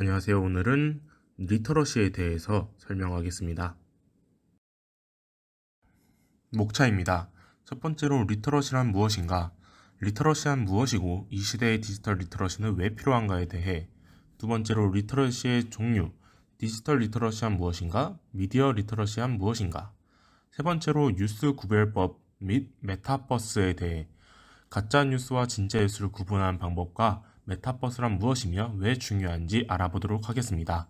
안녕하세요. 오늘은 리터러시에 대해서 설명하겠습니다. 목차입니다. 첫 번째로 리터러시란 무엇인가? 리터러시란 무엇이고 이 시대의 디지털 리터러시는 왜 필요한가에 대해, 두 번째로 리터러시의 종류, 디지털 리터러시란 무엇인가? 미디어 리터러시란 무엇인가? 세 번째로 뉴스 구별법 및 메타버스에 대해, 가짜 뉴스와 진짜 뉴스를 구분하는 방법과 메타버스란 무엇이며 왜 중요한지 알아보도록 하겠습니다.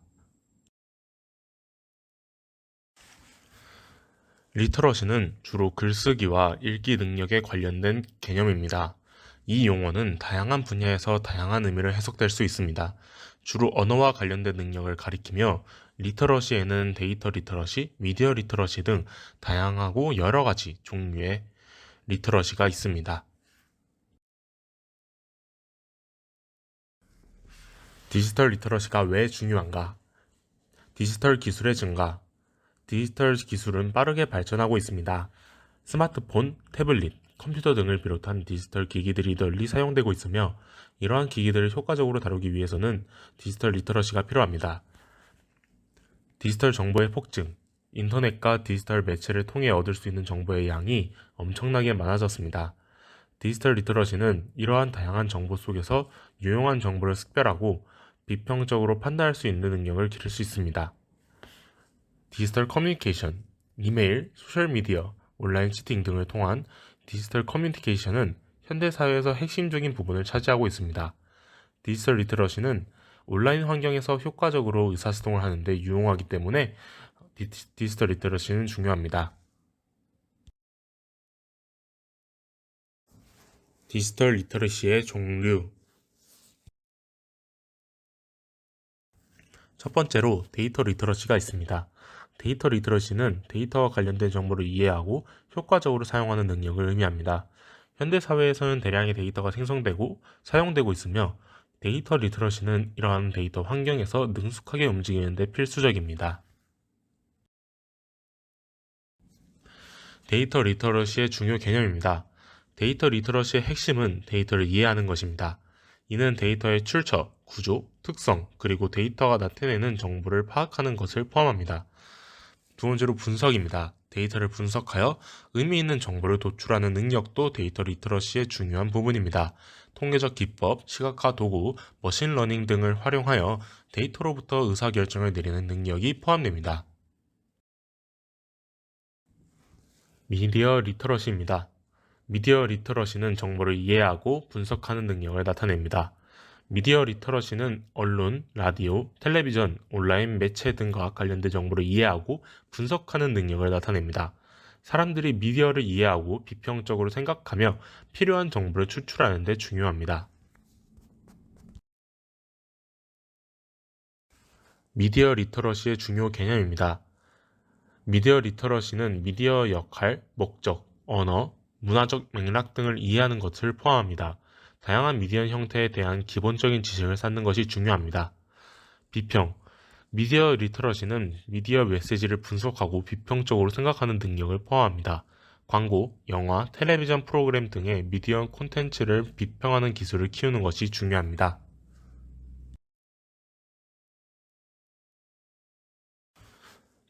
리터러시는 주로 글쓰기와 읽기 능력에 관련된 개념입니다. 이 용어는 다양한 분야에서 다양한 의미를 해석될 수 있습니다. 주로 언어와 관련된 능력을 가리키며, 리터러시에는 데이터 리터러시, 미디어 리터러시 등 다양하고 여러 가지 종류의 리터러시가 있습니다. 디지털 리터러시가 왜 중요한가? 디지털 기술의 증가. 디지털 기술은 빠르게 발전하고 있습니다. 스마트폰, 태블릿, 컴퓨터 등을 비롯한 디지털 기기들이 널리 사용되고 있으며, 이러한 기기들을 효과적으로 다루기 위해서는 디지털 리터러시가 필요합니다. 디지털 정보의 폭증. 인터넷과 디지털 매체를 통해 얻을 수 있는 정보의 양이 엄청나게 많아졌습니다. 디지털 리터러시는 이러한 다양한 정보 속에서 유용한 정보를識別하고 비평적으로 판단할 수 있는 능력을 기를 수 있습니다. 디지털 커뮤니케이션, 이메일, 소셜미디어, 온라인 채팅 등을 통한 디지털 커뮤니케이션은 현대사회에서 핵심적인 부분을 차지하고 있습니다. 디지털 리터러시는 온라인 환경에서 효과적으로 의사소통을 하는데 유용하기 때문에 디지털 리터러시는 중요합니다. 디지털 리터러시의 종류. 첫 번째로 데이터 리터러시가 있습니다. 데이터 리터러시는 데이터와 관련된 정보를 이해하고 효과적으로 사용하는 능력을 의미합니다. 현대 사회에서는 대량의 데이터가 생성되고 사용되고 있으며, 데이터 리터러시는 이러한 데이터 환경에서 능숙하게 움직이는 데 필수적입니다. 데이터 리터러시의 중요 개념입니다. 데이터 리터러시의 핵심은 데이터를 이해하는 것입니다. 이는 데이터의 출처, 구조, 특성, 그리고 데이터가 나타내는 정보를 파악하는 것을 포함합니다. 두 번째로 분석입니다. 데이터를 분석하여 의미 있는 정보를 도출하는 능력도 데이터 리터러시의 중요한 부분입니다. 통계적 기법, 시각화 도구, 머신러닝 등을 활용하여 데이터로부터 의사결정을 내리는 능력이 포함됩니다. 미디어 리터러시입니다. 미디어 리터러시는 정보를 이해하고 분석하는 능력을 나타냅니다. 미디어 리터러시는 언론, 라디오, 텔레비전, 온라인 매체 등과 관련된 정보를 이해하고 분석하는 능력을 나타냅니다. 사람들이 미디어를 이해하고 비평적으로 생각하며 필요한 정보를 추출하는 데 중요합니다. 미디어 리터러시의 중요 개념입니다. 미디어 리터러시는 미디어 역할, 목적, 언어, 문화적 맥락 등을 이해하는 것을 포함합니다. 다양한 미디어 형태에 대한 기본적인 지식을 쌓는 것이 중요합니다. 비평. 미디어 리터러시는 미디어 메시지를 분석하고 비평적으로 생각하는 능력을 포함합니다. 광고, 영화, 텔레비전 프로그램 등의 미디어 콘텐츠를 비평하는 기술을 키우는 것이 중요합니다.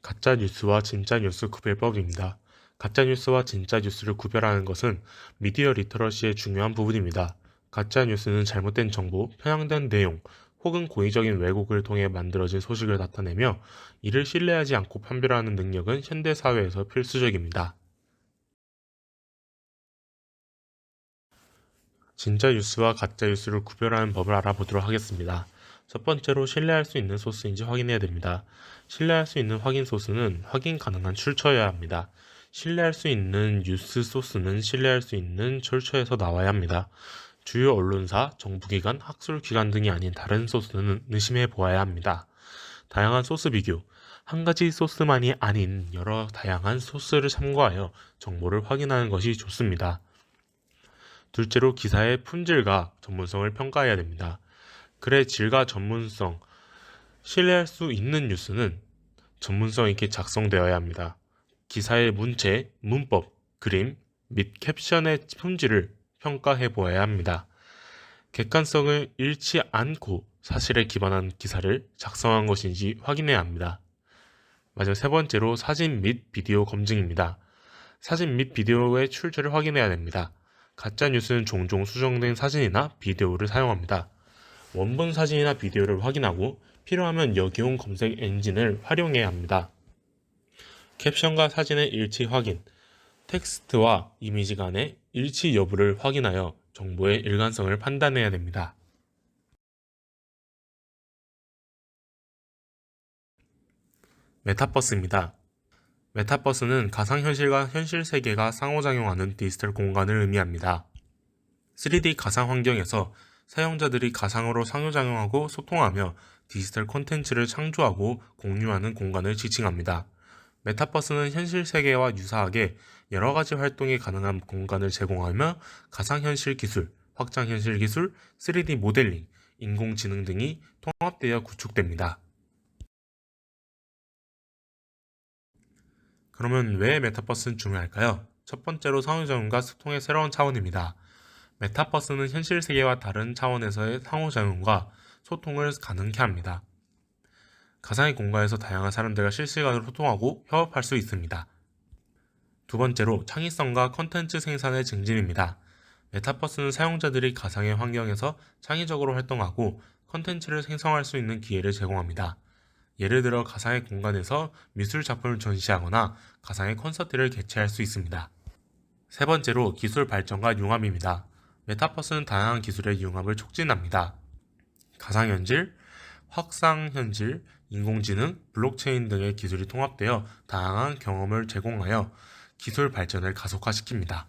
가짜 뉴스와 진짜 뉴스 구별법입니다. 가짜 뉴스와 진짜 뉴스를 구별하는 것은 미디어 리터러시의 중요한 부분입니다. 가짜 뉴스는 잘못된 정보, 편향된 내용, 혹은 고의적인 왜곡을 통해 만들어진 소식을 나타내며, 이를 신뢰하지 않고 판별하는 능력은 현대 사회에서 필수적입니다. 진짜 뉴스와 가짜 뉴스를 구별하는 법을 알아보도록 하겠습니다. 첫 번째로 신뢰할 수 있는 소스인지 확인해야 됩니다. 신뢰할 수 있는 확인 소스는 확인 가능한 출처여야 합니다. 신뢰할 수 있는 뉴스 소스는 신뢰할 수 있는 출처에서 나와야 합니다. 주요 언론사, 정부기관, 학술기관 등이 아닌 다른 소스는 의심해 보아야 합니다. 다양한 소스 비교. 한 가지 소스만이 아닌 여러 다양한 소스를 참고하여 정보를 확인하는 것이 좋습니다. 둘째로 기사의 품질과 전문성을 평가해야 됩니다. 글의 질과 전문성. 신뢰할 수 있는 뉴스는 전문성 있게 작성되어야 합니다. 기사의 문체, 문법, 그림 및 캡션의 품질을 평가해 보아야 합니다. 객관성을 잃지 않고 사실에 기반한 기사를 작성한 것인지 확인해야 합니다. 마지막 세 번째로 사진 및 비디오 검증입니다. 사진 및 비디오의 출처를 확인해야 됩니다. 가짜뉴스는 종종 수정된 사진이나 비디오를 사용합니다. 원본 사진이나 비디오를 확인하고 필요하면 여기온 검색 엔진을 활용해야 합니다. 캡션과 사진의 일치 확인, 텍스트와 이미지 간의 일치 여부를 확인하여 정보의 일관성을 판단해야 됩니다. 메타버스입니다. 메타버스는 가상현실과 현실 세계가 상호작용하는 디지털 공간을 의미합니다. 3D 가상 환경에서 사용자들이 가상으로 상호작용하고 소통하며 디지털 콘텐츠를 창조하고 공유하는 공간을 지칭합니다. 메타버스는 현실 세계와 유사하게 여러 가지 활동이 가능한 공간을 제공하며 가상현실 기술, 확장현실 기술, 3D 모델링, 인공지능 등이 통합되어 구축됩니다. 그러면 왜 메타버스는 중요할까요? 첫 번째로 상호작용과 소통의 새로운 차원입니다. 메타버스는 현실 세계와 다른 차원에서의 상호작용과 소통을 가능케 합니다. 가상의 공간에서 다양한 사람들과 실시간으로 소통하고 협업할 수 있습니다. 두 번째로 창의성과 컨텐츠 생산의 증진입니다. 메타버스는 사용자들이 가상의 환경에서 창의적으로 활동하고 컨텐츠를 생성할 수 있는 기회를 제공합니다. 예를 들어 가상의 공간에서 미술 작품을 전시하거나 가상의 콘서트를 개최할 수 있습니다. 세 번째로 기술 발전과 융합입니다. 메타버스는 다양한 기술의 융합을 촉진합니다. 가상현실, 확상현실, 인공지능, 블록체인 등의 기술이 통합되어 다양한 경험을 제공하여 기술 발전을 가속화시킵니다.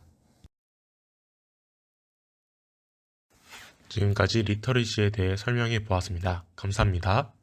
지금까지 리터리시에 대해 설명해 보았습니다. 감사합니다.